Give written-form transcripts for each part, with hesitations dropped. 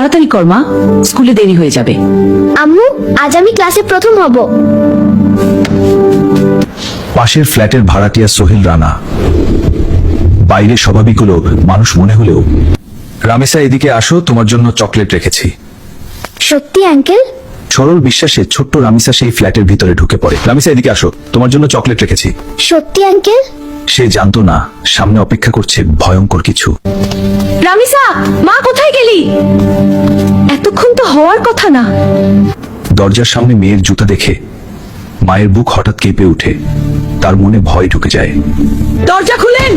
তাড়াতাড়ি কর মা, স্কুলে দেরি হয়ে যাবে। আম্মু, আজ আমি ক্লাসে প্রথম হব। পাশের ফ্ল্যাটের ভাড়াটিয়া সোহেল রানা। বাইরে স্বাভাবিক হলো মানুষ মনে হলেও, রামেসা এদিকে আসো, তোমার জন্য চকলেট রেখেছি। সত্যি আঙ্কেল? সরল বিশ্বাসে ছোট্ট রামিসা সেই ফ্ল্যাটের ভিতরে ঢুকে পড়ে। রামিসা এদিকে আসো, তোমার জন্য চকলেট রেখেছি। সত্যি আঙ্কেল? সে জানতো না সামনে অপেক্ষা করছে ভয়ঙ্কর কিছু। রামিসা, মা কোথায় গেলি? এতক্ষণ তো হওয়ার কথা না। দরজার সামনে মেয়ের জুতা দেখে মায়ের বুক হঠাৎ কেঁপে ওঠে, তার মনে ভয় ঢুকে যায়। দরজা খুলেন,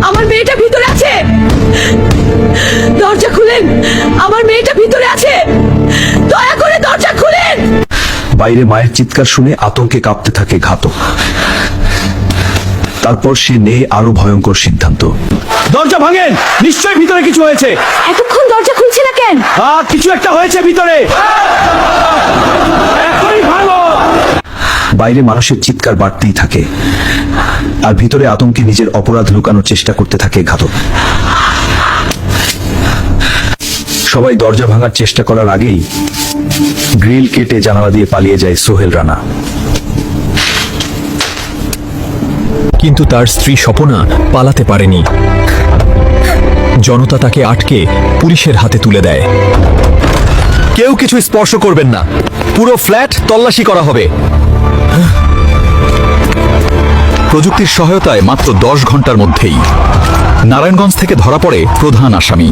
আমার মেয়েটা ভিতরে আছে। দরজা খুলেন, আমার মেয়েটা ভিতরে আছে, দয়া করে দরজা খুলেন। বাইরে মায়ের চিৎকার শুনে আতঙ্কে কাঁপতে থাকে ঘাতক। তারপর সে নেয় আরো ভয়ঙ্কর সিদ্ধান্ত। দরজা ভাঙেন, নিশ্চয়ই ভিতরে কিছু হয়েছে। এতক্ষণ দরজা খুলছে না কেন? কিছু একটা হয়েছে ভিতরে, এখনই ভাঙো। বাইরে মানুষের চিৎকার বাড়তেই থাকে, আর ভিতরে আতঙ্কে নিজের অপরাধ লুকানোর চেষ্টা করতে থাকে ঘাতক। সবাই দরজা ভাঙার চেষ্টা করার আগেই গ্রিল কেটে জানালা দিয়ে পালিয়ে যায় সোহেল রানা। কিন্তু তার স্ত্রী স্বপনা পালাতে পারেনি। জনতা তাকে আটকে পুলিশের হাতে তুলে দেয়। কেউ কিছু স্পর্শ করবেন না, পুরো ফ্ল্যাট তল্লাশি করা হবে। প্রযুক্তির সহায়তায় মাত্র 10 ঘন্টার মধ্যেই নারায়ণগঞ্জ থেকে ধরা পড়ে প্রধান আসামি।